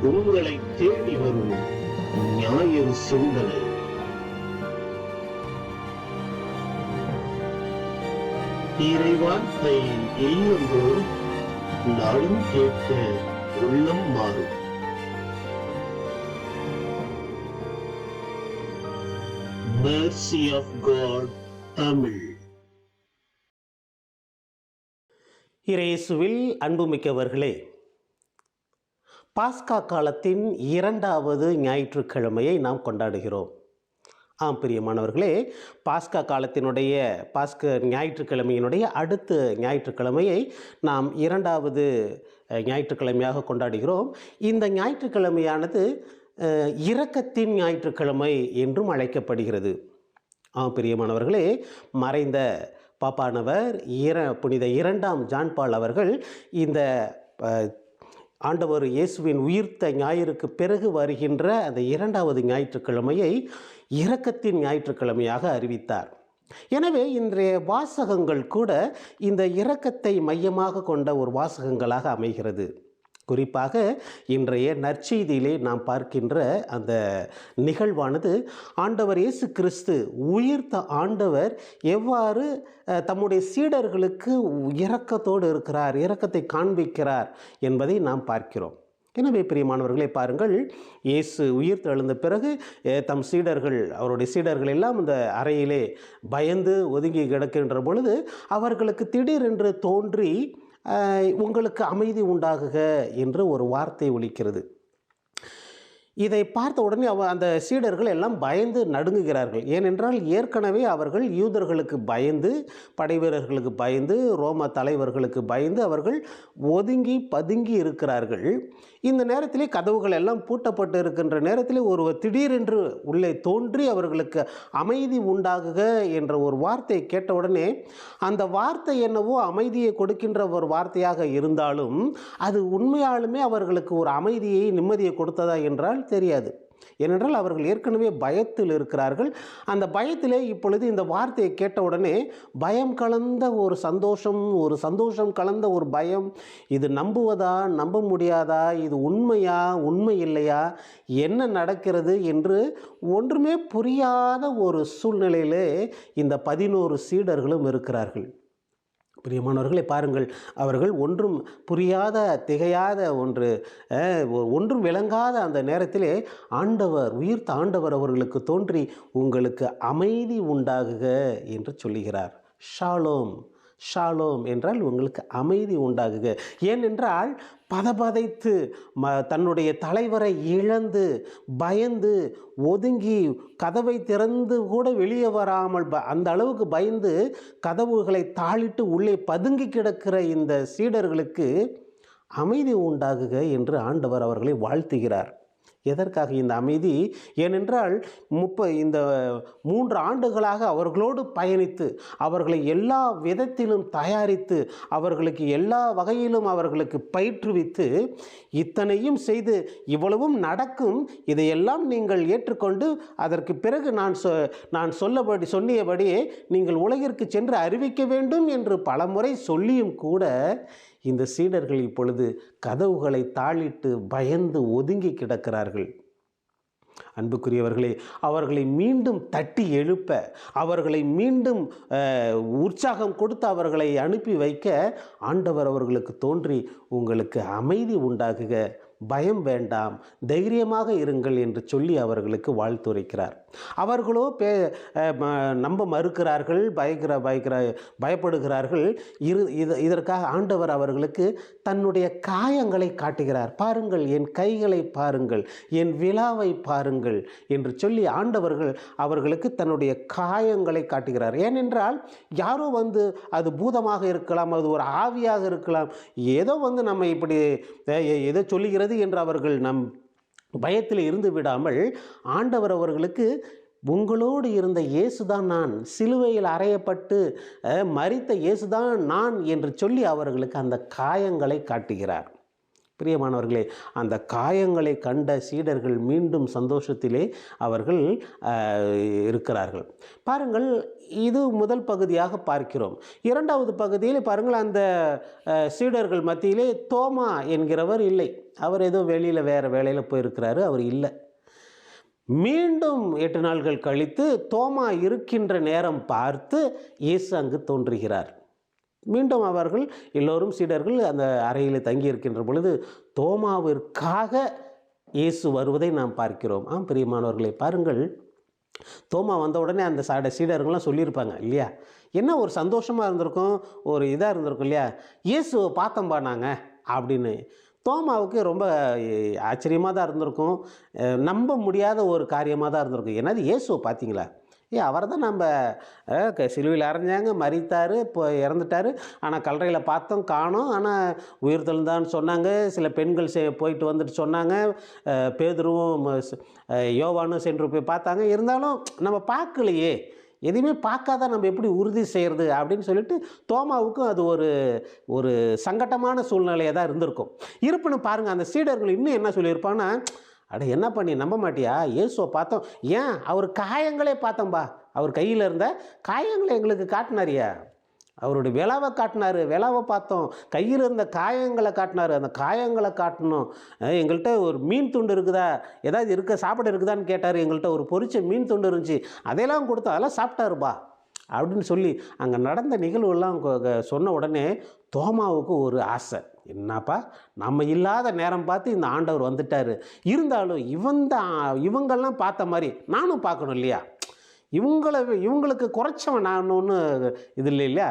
உங்களை தேடி வரும் ஞாயிறு சிந்தனை. இறைவார்த்தை இல்லந்தோறும் நாளும் கேட்க உள்ளம் மாறும். Mercy of God Tamil. இயேசுவில் அன்புமிக்கவர்களே, பாஸ்கா காலத்தின் 2வது ஞாயிற்றுக்கிழமையை நாம் கொண்டாடுகிறோம். பிரியமானவர்களே, பாஸ்கா காலத்தினுடைய ஞாயிற்றுக்கிழமையினுடைய அடுத்த ஞாயிற்றுக்கிழமையை நாம் 2வது ஞாயிற்றுக்கிழமையாக கொண்டாடுகிறோம். இந்த ஞாயிற்றுக்கிழமையானது இரக்கத்தின் ஞாயிற்றுக்கிழமை என்றும் அழைக்கப்படுகிறது. பிரியமானவர்களே, மறைந்த பாப்பானவர் புனித 2ஆம் ஜான் பால் அவர்கள் இந்த ஆண்டவர் இயேசுவின் உயிர்த்த ஞாயிறுக்கு பிறகு வருகின்ற அந்த 2வது ஞாயிற்றுக்கிழமையை இரக்கத்தின் ஞாயிற்றுக்கிழமையாக அறிவித்தார். எனவே இன்றைய வாசகங்கள் கூட இந்த இரக்கத்தை மையமாக கொண்ட ஒரு வாசகங்களாக அமைகிறது. குறிப்பாக இன்றைய நற்செய்தியிலே நாம் பார்க்கின்ற அந்த நிகழ்வானது ஆண்டவர் இயேசு கிறிஸ்து உயிர்த்த ஆண்டவர் எவ்வாறு தம்முடைய சீடர்களுக்கு இரக்கத்தோடு இருக்கிறார், இரக்கத்தை காண்பிக்கிறார் என்பதை நாம் பார்க்கிறோம். எனவே பிரியமானவர்களே, பாருங்கள், இயேசு உயிர்த்து எழுந்த பிறகு அவருடைய சீடர்கள் எல்லாம் இந்த அறையிலே பயந்து ஒதுங்கி கிடக்கின்ற பொழுது அவர்களுக்கு திடீரென்று தோன்றி உங்களுக்கு அமைதி உண்டாகுக என்று ஒரு வார்த்தை ஒலிக்கிறது. இதை பார்த்த உடனே அந்த சீடர்கள் எல்லாம் பயந்து நடுங்குகிறார்கள். ஏனென்றால் ஏற்கனவே அவர்கள் யூதர்களுக்கு பயந்து, படை வீரர்களுக்கு பயந்து, ரோம தலைவர்களுக்கு பயந்து அவர்கள் ஒதுங்கி பதுங்கி இருக்கிறார்கள். இந்த நேரத்திலே கதவுகள் எல்லாம் பூட்டப்பட்டு இருக்கின்ற நேரத்திலே ஒருவர் திடீரென்று உள்ளே தோன்றி அவர்களுக்கு அமைதி உண்டாகுக என்ற ஒரு வார்த்தையை கேட்டவுடனே, அந்த வார்த்தை என்னவோ அமைதியை கொடுக்கின்ற ஒரு வார்த்தையாக இருந்தாலும் அது உண்மையாலுமே அவர்களுக்கு ஒரு அமைதியை, நிம்மதியை கொடுத்ததா என்றால் தெரியாது. ஏனென்றால் அவர்கள் ஏற்கனவே பயத்தில் இருக்கிறார்கள். அந்த பயத்திலே இப்பொழுது இந்த வார்த்தையை கேட்டவுடனே பயம் கலந்த ஒரு சந்தோஷம் கலந்த ஒரு பயம். இது நம்புவதா, நம்ப முடியாதா, இது உண்மையா, உண்மை இல்லையா, என்ன நடக்கிறது என்று ஒன்றுமே புரியாத ஒரு சூழ்நிலையிலே இந்த 11 சீடர்களும் இருக்கிறார்கள். பிரியமானவர்களை பாருங்கள், அவர்கள் ஒன்றும் புரியாத, திகையாத, ஒன்றும் விளங்காத அந்த நேரத்திலே உயிர்த்த ஆண்டவர் அவர்களுக்கு தோன்றி உங்களுக்கு அமைதி உண்டாகுக என்று சொல்லுகிறார். ஷாலோம், ஷாலோம் என்றால் உங்களுக்கு அமைதி உண்டாகுக. ஏனென்றால் பதபதைத்து தன்னுடைய தலைவரை இழந்து பயந்து ஒதுங்கி கதவை திறந்து கூட வெளியே வராமல் அந்த அளவுக்கு பயந்து கதவுகளை தாளிட்டு உள்ளே பதுங்கி கிடக்கிற இந்த சீடர்களுக்கு அமைதி உண்டாகுக என்று ஆண்டவர் அவர்களை வாழ்த்துகிறார். எதற்காக இந்த அமைதி? ஏனென்றால் இந்த 3 ஆண்டுகளாக அவர்களோடு பயணித்து அவர்களை எல்லா விதத்திலும் தயாரித்து அவர்களுக்கு எல்லா வகையிலும் அவர்களுக்கு பயிற்றுவித்து இத்தனையும் செய்து இவ்வளவும் நடக்கும், இதையெல்லாம் நீங்கள் ஏற்றுக்கொண்டு அதற்கு பிறகு நான் சொன்னியபடியே நீங்கள் உலகிற்கு சென்று அறிவிக்க வேண்டும் என்று பலமுறை சொல்லியும் கூட இந்த சீடர்கள் இப்பொழுது கதவுகளை தாளிட்டு பயந்து ஒதுங்கி கிடக்கிறார்கள். அன்புக்குரியவர்களே, அவர்களை மீண்டும் தட்டி எழுப்ப, அவர்களை மீண்டும் உற்சாகம் கொடுத்து அவர்களை அனுப்பி வைக்க ஆண்டவர் அவர்களுக்கு தோன்றி உங்களுக்கு அமைதி உண்டாகுக, பயம் வேண்டாம், தைரியமாக இருங்கள் என்று சொல்லி அவர்களுக்கு வாழ்த்துரைக்கிறார். அவர்களோ நம்ப மறுக்கிறார்கள், பயப்படுகிறார்கள். இதற்காக ஆண்டவர் அவர்களுக்கு தன்னுடைய காயங்களை காட்டுகிறார். பாருங்கள், என் கைகளை பாருங்கள், என் விலாவை பாருங்கள் என்று சொல்லி அவர்களுக்கு தன்னுடைய காயங்களை காட்டுகிறார். ஏனென்றால் யாரோ அது பூதமாக இருக்கலாம், அது ஒரு ஆவியாக இருக்கலாம், ஏதோ நம்ம இப்படி ஏதோ சொல்லுகிறது என்று அவர்கள் நம் பயத்தில் இருந்து விடாமல் ஆண்டவர் அவர்களுக்கு உங்களோடு இருந்த இயேசுதான் நான், சிலுவையில் அறையப்பட்டு மரித்த இயேசுதான் நான் என்று சொல்லி அவர்களுக்கு அந்த காயங்களை காட்டுகிறார். பிரியமானவர்களே, அந்த காயங்களை கண்ட சீடர்கள் மீண்டும் சந்தோஷத்திலே அவர்கள் இருக்கிறார்கள். பாருங்கள், இது முதல் பகுதியாக பார்க்கிறோம். இரண்டாவது பகுதியில் பாருங்கள், அந்த சீடர்கள் மத்தியிலே தோமா என்கிறவர் இல்லை. அவர் ஏதோ வெளியில் வேறு வேலையில் போயிருக்கிறாரு, அவர் இல்லை. மீண்டும் 8 நாட்கள் கழித்து தோமா இருக்கின்ற நேரம் பார்த்து இயேசு அங்கு தோன்றுகிறார். மீண்டும் அவர்கள் எல்லோரும் சீடர்கள் அந்த அறையில் தங்கியிருக்கின்ற பொழுது தோமாவிற்காக இயேசு வருவதை நாம் பார்க்கிறோம். பிரியமானவர்களை, பாருங்கள், தோமா வந்த உடனே அந்த சீடர்கள்லாம் சொல்லியிருப்பாங்க இல்லையா, என்ன ஒரு சந்தோஷமாக இருந்திருக்கும், ஒரு இதாக இருந்திருக்கும் இல்லையா, இயேசுவை பார்த்தோம்பா நாங்கள் அப்படின்னு. தோமாவுக்கு ரொம்ப ஆச்சரியமாக தான் இருந்திருக்கும், நம்ப முடியாத ஒரு காரியமாக தான் இருந்திருக்கும். என்னது, இயேசுவை பார்த்தீங்களா? அவர் தான் நம்ம சிலுவையில் அரைஞ்சாங்க, மரித்தார், இப்போ இறந்துட்டார், ஆனால் கல்லறையில் பார்த்தோம் காணோம், ஆனால் உயிர்த்தெழுந்தான்னு சொன்னாங்க. சில பெண்கள் போயிட்டு வந்துட்டு சொன்னாங்க, பேதுருவும் யோவானும் சென்று போய் பார்த்தாங்க. இருந்தாலும் நம்ம பார்க்கலையே, எதுவுமே பார்க்காத நம்ம எப்படி உறுதி செய்கிறது அப்படின்னு சொல்லிட்டு தோமாவுக்கும் அது ஒரு சங்கட்டமான சூழ்நிலையாக தான் இருந்திருக்கும். இருப்பினும் பாருங்கள், அந்த சீடர்கள் இன்னும் என்ன சொல்லியிருப்பாங்கன்னா, அட என்ன பண்ணி நம்ப மாட்டியா, இயேசுவை பார்த்தோம், ஏன் அவர் காயங்களே பார்த்தோம்பா, அவர் கையில் இருந்த காயங்களை எங்களுக்கு காட்டினாரியா, அவருடைய விலாவை காட்டினார், விலாவை பார்த்தோம், கையில் இருந்த காயங்களை காட்டினார், அந்த காயங்களை காட்டணும், எங்கள்கிட்ட ஒரு மீன் துண்டு இருக்குதா, ஏதாவது சாப்பிட இருக்குதான்னு கேட்டார், எங்கள்கிட்ட ஒரு பொரிச்ச மீன் துண்டு இருந்துச்சு, அதையெல்லாம் கொடுத்தோம், அதெல்லாம் சாப்பிட்டாருப்பா அப்படின்னு சொல்லி அங்கே நடந்த நிகழ்வுலாம் சொன்ன உடனே தோமாவுக்கு ஒரு ஆசை, என்னப்பா நம்ம இல்லாத நேரம் பார்த்து இந்த ஆண்டவர் வந்துட்டார், இருந்தாலும் இவங்கெல்லாம் பார்த்த மாதிரி நானும் பார்க்கணும் இல்லையா, இவங்களுக்கு குறைச்சவன் நான் ஒன்று இது இல்லை இல்லையா.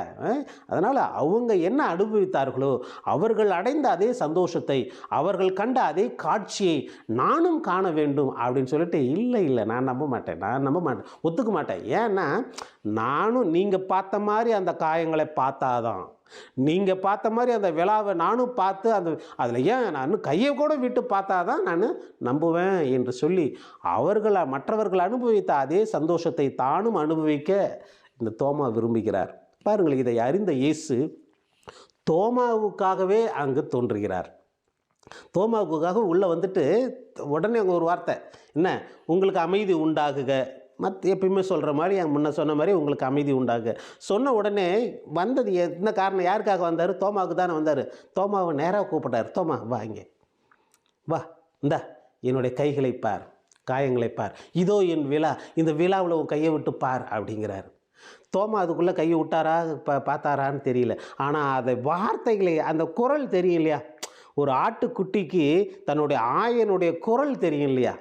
அதனால் அவங்க என்ன அனுபவித்தார்களோ, அவர்கள் அடைந்த அதே சந்தோஷத்தை, அவர்கள் கண்ட அதே காட்சியை நானும் காண வேண்டும் அப்படின்னு சொல்லிட்டு, இல்லை நான் நம்ப மாட்டேன், ஒத்துக்க மாட்டேன். ஏன்னா நானும் நீங்கள் பார்த்த மாதிரி அந்த காயங்களை பார்த்தாதான், நீங்கள் பார்த்த மாதிரி அந்த விழாவை நானும் பார்த்து அதில் ஏன் நான் கையை கூட விட்டு பார்த்தா தான் நான் நம்புவேன் என்று சொல்லி மற்றவர்கள் அனுபவித்த அதே சந்தோஷத்தை தானும் அனுபவிக்க இந்த தோமா விரும்புகிறார். பாருங்கள், இதை அறிந்த இயேசு தோமாவுக்காகவே அங்கு தோன்றுகிறார். தோமாவுக்காக உள்ளே வந்துட்டு உடனே அங்கே ஒரு வார்த்தை, என்ன, உங்களுக்கு அமைதி உண்டாகுக, எப்பயுமே சொல்கிற மாதிரி முன்ன சொன்ன மாதிரி உங்களுக்கு அமைதி உண்டாக சொன்ன உடனே வந்தது என்ன காரணம், யாருக்காக வந்தார், தோமாவுக்கு தானே வந்தார். தோமாவை நேராக கூப்பிட்டார், தோமா வா, இங்கே வா, இந்தா என்னுடைய கைகளை பார், காயங்களை பார், இதோ என் விழா, இந்த விழாவில் உன் கையை விட்டு பார் அப்படிங்கிறார். தோமா அதுக்குள்ளே கையை விட்டாரா பார்த்தாரான்னு தெரியல, ஆனால் அந்த வார்த்தைகளை, அந்த குரல் தெரியும் இல்லையா, ஒரு ஆட்டுக்குட்டிக்கு தன்னுடைய ஆயனுடைய குரல் தெரியும் இல்லையா,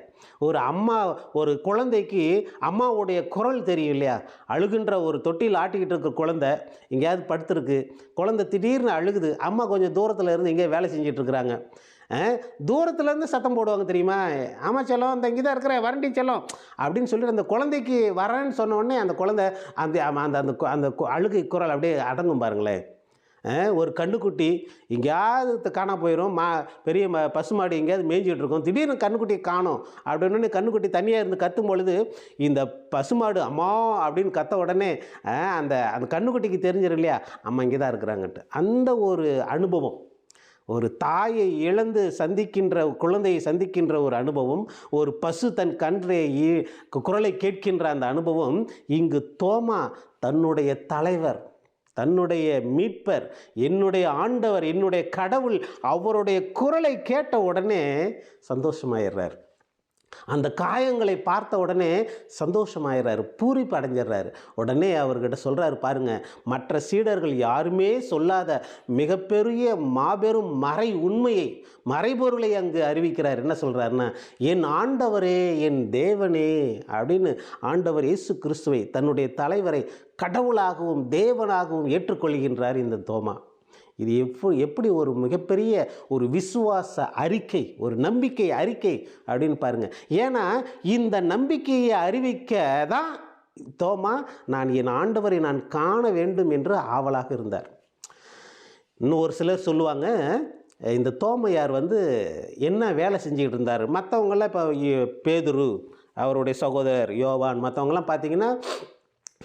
ஒரு அம்மா ஒரு குழந்தைக்கு அம்மாவுடைய குரல் தெரியும் இல்லையா, அழுகின்ற ஒரு தொட்டியில் ஆட்டிக்கிட்டு இருக்க குழந்தை எங்கேயாவது படுத்துருக்கு, குழந்தை திடீர்னு அழுகுது, அம்மா கொஞ்சம் தூரத்தில் இருந்து எங்கேயோ வேலை செஞ்சிட்ருக்குறாங்க, தூரத்துலேருந்து சத்தம் போடுவாங்க தெரியுமா, ஆமாம் செல்லம் இந்த இங்கே தான் இருக்கிற வரண்டி செல்லம் அப்படின்னு சொல்லிட்டு அந்த குழந்தைக்கு வரேன்னு சொன்ன உடனே அந்த குழந்தை அந்த அழுகை குரல் அப்படியே அடங்கும் பாருங்களேன். ஒரு கண்ணுக்குட்டி எங்கேயாவது காணா போயிடும், பெரிய பசுமாடு எங்கேயாவது மேய்ஞ்சிட்டு இருக்கும், திடீர்னு கண்ணுக்குட்டியை காணும் அப்படின்னு கண்ணுக்குட்டி தனியாக இருந்து கத்தும் பொழுது இந்த பசுமாடு அம்மா அப்படின்னு கத்த உடனே அந்த கண்ணுக்குட்டிக்கு தெரிஞ்சிடும் இல்லையா, அம்மா இங்கே தான் இருக்கிறாங்கன்ட்டு. அந்த ஒரு அனுபவம், ஒரு தாயை இழந்து குழந்தையை சந்திக்கின்ற ஒரு அனுபவம், ஒரு பசு தன் குரலை கேட்கின்ற அந்த அனுபவம் இங்கு தோமா தன்னுடைய தலைவர், தன்னுடைய மீட்பர், என்னுடைய ஆண்டவர், என்னுடைய கடவுள், அவருடைய குரலை கேட்ட உடனே சந்தோஷமாயிடுறார். அந்த காயங்களை பார்த்த உடனே சந்தோஷமாயிடுறாரு, பூரிப்பு அடைஞ்சிடுறாரு. உடனே அவர்கிட்ட சொல்கிறாரு, பாருங்க, மற்ற சீடர்கள் யாருமே சொல்லாத மிகப்பெரிய மாபெரும் உண்மையை, மறைபொருளை அங்கு அறிவிக்கிறார். என்ன சொல்கிறாருன்னா, என் ஆண்டவரே, என் தேவனே அப்படின்னு ஆண்டவர் இயேசு கிறிஸ்துவை, தன்னுடைய தலைவரை கடவுளாகவும் தேவனாகவும் ஏற்றுக்கொள்கின்றார் இந்த தோமா. இது எப்படி ஒரு மிகப்பெரிய ஒரு விசுவாச அறிக்கை, ஒரு நம்பிக்கை அறிக்கை அப்படின்னு பாருங்கள். ஏன்னா இந்த நம்பிக்கையை அறிவிக்க தான் தோமா நான் என் ஆண்டவரை நான் காண வேண்டும் என்று ஆவலாக இருந்தார். இன்னும் ஒரு சிலர் சொல்லுவாங்க, இந்த தோமையார் என்ன வேலை செஞ்சுக்கிட்டு இருந்தார், மற்றவங்களாம் இப்போ பேதுரு, அவருடைய சகோதரர் யோவான், மற்றவங்களாம் பார்த்திங்கன்னா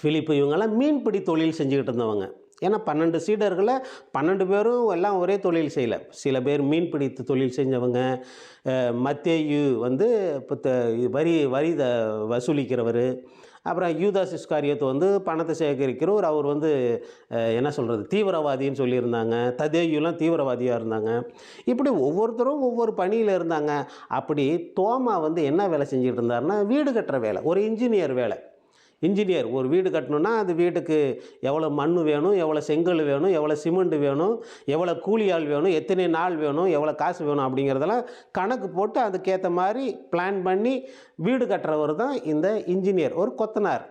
பிலிப்பு, இவங்கெல்லாம் மீன்பிடி தொழில் செஞ்சுக்கிட்டு இருந்தவங்க. ஏன்னா 12 சீடர்களை 12 பேரும் எல்லாம் ஒரே தொழில் செய்யலை. சில பேர் மீன் பிடித்து தொழில் செஞ்சவங்க, மத்தேயு வந்து இப்போ வரி வசூலிக்கிறவர், அப்புறம் யூதாஸ் இஸ்காரியோத்து வந்து பணத்தை சேகரிக்கிறவர், அவர் வந்து என்ன சொல்கிறது தீவிரவாதின்னு சொல்லியிருந்தாங்க. ததேயுலாம் தீவிரவாதியாக இருந்தாங்க. இப்படி ஒவ்வொருத்தரும் ஒவ்வொரு பணியில் இருந்தாங்க. அப்படி தோமா வந்து என்ன வேலை செஞ்சுட்டு இருந்தாருன்னா, வீடு கட்டுற வேலை, ஒரு இன்ஜினியர் வேலை. இன்ஜினியர் ஒரு வீடு கட்டணுன்னா அது வீட்டுக்கு எவ்வளோ மண் வேணும், எவ்வளோ செங்கல் வேணும், எவ்வளோ சிமெண்ட் வேணும், எவ்வளோ கூலி ஆள் வேணும், எத்தனை நாள் வேணும், எவ்வளோ காசு வேணும் அப்படிங்கிறதெல்லாம் கணக்கு போட்டு அதுக்கேற்ற மாதிரி பிளான் பண்ணி வீடு கட்டுறவர் தான் இந்த இன்ஜினியர், ஒரு கொத்தனார்.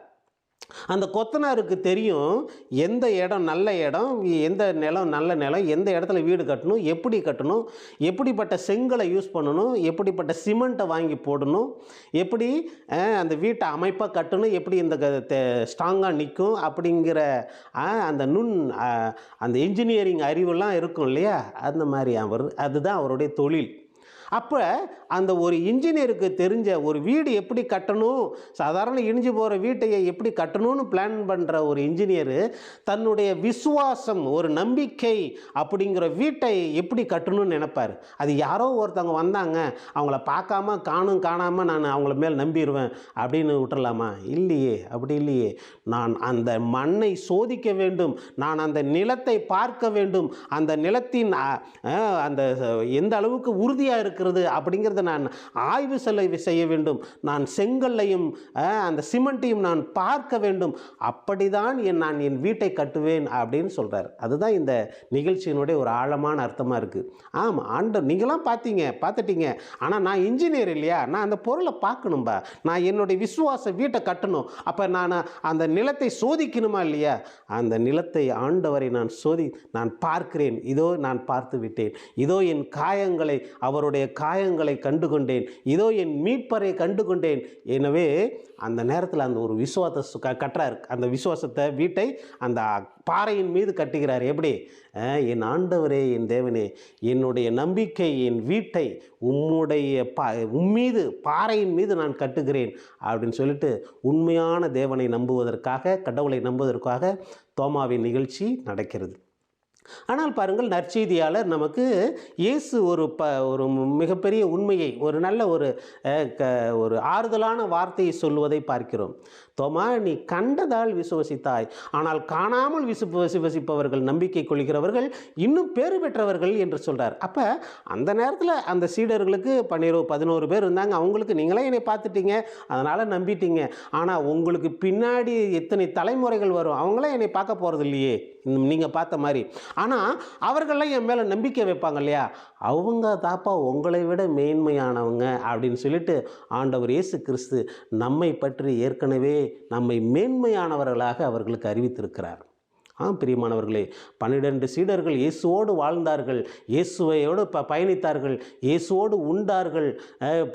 அந்த கொத்தனாருக்கு தெரியும் எந்த இடம் நல்ல இடம், எந்த நிலம் நல்ல நிலம், எந்த இடத்துல வீடு கட்டணும், எப்படி கட்டணும், எப்படிப்பட்ட செங்கலை யூஸ் பண்ணணும், எப்படிப்பட்ட சிமெண்ட்டை வாங்கி போடணும், எப்படி அந்த வீட்டை அமைப்பாக கட்டணும், எப்படி இந்த ஸ்ட்ராங்காக நிற்கும் அப்படிங்கிற அந்த அந்த இன்ஜினியரிங் அறிவெல்லாம் இருக்கும் இல்லையா, அந்த மாதிரி அதுதான் அவருடைய தொழில். அப்போ அந்த ஒரு இன்ஜினியருக்கு தெரிஞ்ச ஒரு வீடு எப்படி கட்டணும், சாதாரண இடிஞ்சு போகிற வீட்டையை எப்படி கட்டணும்னு பிளான் பண்ணுற ஒரு இன்ஜினியரு தன்னுடைய விசுவாசம், ஒரு நம்பிக்கை அப்படிங்கிற வீட்டை எப்படி கட்டணும்னு நினைப்பார். அது யாரோ ஒருத்தவங்க வந்தாங்க, அவங்கள பார்க்காம காணாமல் நான் அவங்கள மேல் நம்பிடுவேன் அப்படின்னு விட்டுறலாமா? இல்லையே, அப்படி இல்லையே. நான் அந்த மண்ணை சோதிக்க வேண்டும், நான் அந்த நிலத்தை பார்க்க வேண்டும், அந்த நிலத்தின் அந்த எந்த அளவுக்கு உறுதியாக இருக்கிறது அப்படிங்கிறத நான் ஆய்வு செய்ய வேண்டும், நான் செங்கல்லையும் அந்த சிமெண்ட்டையும் நான் பார்க்க வேண்டும், அப்படிதான் நான் என் வீட்டை கட்டுவேன் அப்படின்னு சொல்கிறார். அதுதான் இந்த நிகழ்ச்சியினுடைய ஒரு ஆழமான அர்த்தமாக இருக்குது. ஆமாம், ஆண்டவர் நீங்களாம் பார்த்துட்டீங்க, ஆனால் நான் இன்ஜினியர் இல்லையா, நான் அந்த பொருளை பார்க்கணும்பா, நான் என்னுடைய விசுவாச வீட்டை கட்டணும், அப்போ நான் அந்த நிலத்தை சோதிக்கணுமா இல்லையா, அந்த நிலத்தை ஆண்டவரை நான் பார்க்கிறேன், இதோ நான் பார்த்து விட்டேன், இதோ என் காயங்களை அவருடைய காயங்களை கண்டுகொண்டேன், இதோ என் மீட்பரை கண்டுகொண்டேன். எனவே அந்த நேரத்தில் அந்த ஒரு விசுவாசத்தை கட்டுறார், அந்த விசுவாசத்தை வீட்டை அந்த பாறையின் மீது கட்டுகிறார். எப்படி? என் ஆண்டவரே, என் தேவனே, என்னுடைய நம்பிக்கை, என் வீட்டை உம்மீது பாறையின் மீது நான் கட்டுகிறேன் அப்படின்னு சொல்லிட்டு உண்மையான தேவனை நம்புவதற்காக, கடவுளை நம்புவதற்காக தோமாவின் நிகழ்ச்சி நடக்கிறது. ஆனால் பாருங்கள், நற்செய்தியாளர் நமக்கு இயேசு ஒரு மிகப்பெரிய உண்மையை, ஒரு நல்ல ஒரு ஆறுதலான வார்த்தையை சொல்வதை பார்க்கிறோம். தோமா, நீ கண்டதால் விசுவசித்தாய், ஆனால் காணாமல் விசுவசிப்பவர்கள், நம்பிக்கை கொள்கிறவர்கள் இன்னும் பேறு பெற்றவர்கள் என்று சொல்கிறார். அப்போ அந்த நேரத்தில் அந்த சீடர்களுக்கு 11 பேர் இருந்தாங்க, அவங்களுக்கு நீங்களே என்னை பார்த்துட்டீங்க, அதனால் நம்பிட்டீங்க. ஆனால் உங்களுக்கு பின்னாடி எத்தனை தலைமுறைகள் வரும், அவங்களாம் என்னை பார்க்க போகிறது இல்லையே நீங்கள் பார்த்த மாதிரி, ஆனால் அவர்களெல்லாம் என் மேலே நம்பிக்கை வைப்பாங்க இல்லையா, அவங்க தாப்பா உங்களை விட மேன்மையானவங்க அப்படின்னு சொல்லிட்டு ஆண்டவர் இயேசு கிறிஸ்து நம்மை பற்றி ஏற்கனவே நம்மை மேன்மையானவர்களாக அவர்களுக்கு அறிவித்திருக்கிறார். பிரியமானவர்களே, 12 சீடர்கள் இயேசுவோடு வாழ்ந்தார்கள், இயேசுவையோடு பயணித்தார்கள், இயேசுவோடு உண்டார்கள்,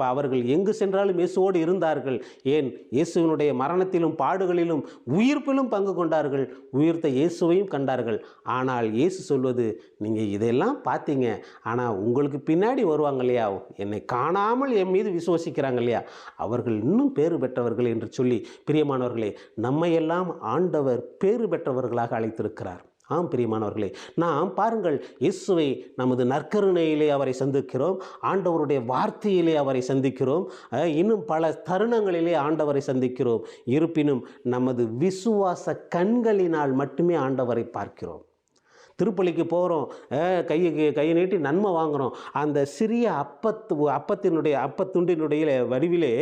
அவர்கள் எங்கு சென்றாலும் இயேசுவோடு இருந்தார்கள். ஏன், இயேசுவினுடைய மரணத்திலும் பாடுகளிலும் உயிர்ப்பிலும் பங்கு கொண்டார்கள், உயிர்த்த இயேசுவையும் கண்டார்கள். ஆனால் இயேசு சொல்வது, நீங்கள் இதெல்லாம் பார்த்தீங்க, ஆனால் உங்களுக்கு பின்னாடி வருவாங்க இல்லையா, என்னை காணாமல் என் மீது விசுவசிக்கிறாங்க இல்லையா, அவர்கள் இன்னும் பேறு பெற்றவர்கள் என்று சொல்லி, பிரியமானவர்களே, நம்மையெல்லாம் ஆண்டவர் பேறு பெற்றவர்களாக அழைத்திருக்கிறார். பிரியமானவர்களே, நாம் பாருங்கள், இயேசுவை நமது நற்கருணையிலே அவரை சந்திக்கிறோம், ஆண்டவருடைய வார்த்தையிலே அவரை சந்திக்கிறோம், இன்னும் பல தருணங்களிலே ஆண்டவரை சந்திக்கிறோம். இருப்பினும் நமது விசுவாச கண்களினால் மட்டுமே ஆண்டவரை பார்க்கிறோம். திருப்பலிக்கு போகிறோம், கையை நீட்டி நன்மை வாங்குகிறோம், அந்த சிறிய அப்பத்துண்டினுடைய வடிவிலே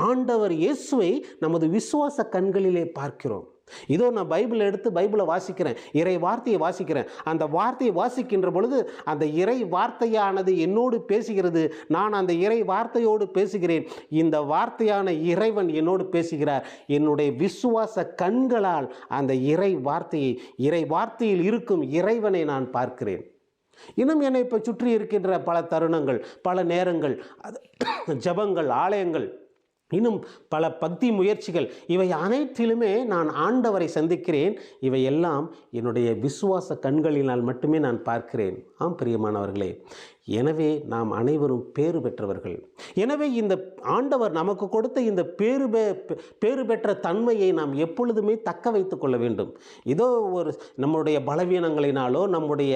ஆண்டவர் இயேசுவை நமது விசுவாச கண்களிலே பார்க்கிறோம். இதோ நான் பைபிளை எடுத்து பைபிளை வாசிக்கிறேன், இறை வார்த்தையை வாசிக்கிறேன், அந்த வார்த்தையை வாசிக்கின்ற பொழுது அந்த இறை வார்த்தையானது என்னோடு பேசுகிறது, நான் அந்த இறை வார்த்தையோடு பேசுகிறேன், இந்த வார்த்தையான இறைவன் என்னோடு பேசுகிறார். என்னுடைய விசுவாச கண்களால் அந்த இறை வார்த்தையில் இருக்கும் இறைவனை நான் பார்க்கிறேன். இன்னும் என்னை இப்போ சுற்றி இருக்கின்ற பல தருணங்கள், பல நேரங்கள், ஜபங்கள், ஆலயங்கள், இன்னும் பல பக்தி முயற்சிகள், இவை அனைத்திலுமே நான் ஆண்டவரை சந்திக்கிறேன். இவையெல்லாம் என்னுடைய விசுவாச கண்களினால் மட்டுமே நான் பார்க்கிறேன். பிரியமானவர்களே, எனவே நாம் அனைவரும் பேறு பெற்றவர்கள். எனவே இந்த ஆண்டவர் நமக்கு கொடுத்த இந்த பேறு பெற்ற தன்மையை நாம் எப்பொழுதுமே தக்க வைத்து கொள்ள வேண்டும். இதோ ஒரு நம்முடைய பலவீனங்களினாலோ நம்முடைய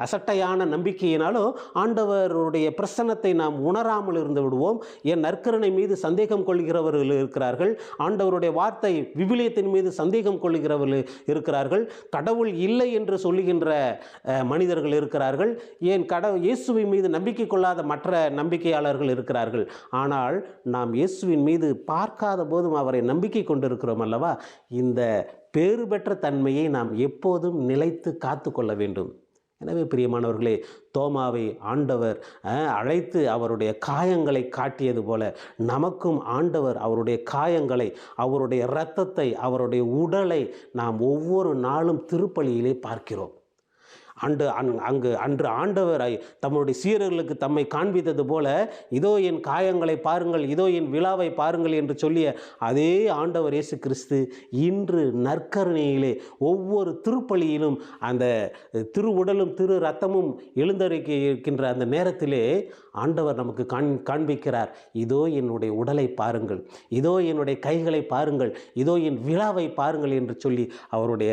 அசட்டையான நம்பிக்கையினாலோ ஆண்டவருடைய பிரசன்னத்தை நாம் உணராமல் இருந்து விடுவோம். என் நற்கருணை மீது சந்தேகம் கொள்கிறவர்கள் இருக்கிறார்கள். ஆண்டவருடைய வார்த்தை விவிலியத்தின் மீது சந்தேகம் கொள்கிறவர்கள் இருக்கிறார்கள். கடவுள் இல்லை என்று சொல்லுகின்ற மனிதர்கள் இருக்கிறார்கள். ஏன் இயேசுவின் மீது நம்பிக்கை கொள்ளாத மற்ற நம்பிக்கையாளர்கள் இருக்கிறார்கள். ஆனால் நாம் இயேசுவின் மீது பார்க்காத போதும் அவரை நம்பிக்கை கொண்டிருக்கிறோம் அல்லவா? இந்த பேறு பெற்ற தன்மையை நாம் எப்போதும் நிலைத்து காத்து கொள்ள வேண்டும். எனவே பிரியமானவர்களே, தோமாவை ஆண்டவர் அழைத்து அவருடைய காயங்களை காட்டியது போல நமக்கும் ஆண்டவர் அவருடைய காயங்களை, அவருடைய இரத்தத்தை, அவருடைய உடலை நாம் ஒவ்வொரு நாளும் திருப்பலியிலே பார்க்கிறோம். அன்று ஆண்டவரை தம்முடைய சீடர்களுக்கு தம்மை காண்பித்தது போல, இதோ என் காயங்களை பாருங்கள், இதோ என் விழாவை பாருங்கள் என்று சொல்லிய அதே ஆண்டவர் இயேசு கிறிஸ்து இன்று நற்கருணையிலே ஒவ்வொரு திருப்பலியிலும் அந்த திரு உடலும் திரு இரத்தமும் எழுந்தருக்கி இருக்கின்ற அந்த நேரத்திலே ஆண்டவர் நமக்கு காண்பிக்கிறார். இதோ என்னுடைய உடலை பாருங்கள், இதோ என்னுடைய கைகளை பாருங்கள், இதோ என் விழாவை பாருங்கள் என்று சொல்லி அவருடைய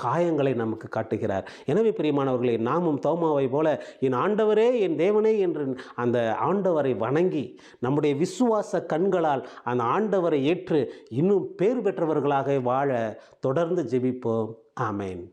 காயங்களை நமக்கு காட்டுகிறார். எனவே பிரியமானவர்களே, நாமும் தோமாவை போல என் ஆண்டவரே, என் தேவனே என்று அந்த ஆண்டவரை வணங்கி நம்முடைய விசுவாச கண்களால் அந்த ஆண்டவரை ஏற்று இன்னும் பேறு பெற்றவர்களாக வாழ தொடர்ந்து ஜெபிப்போம். ஆமென்.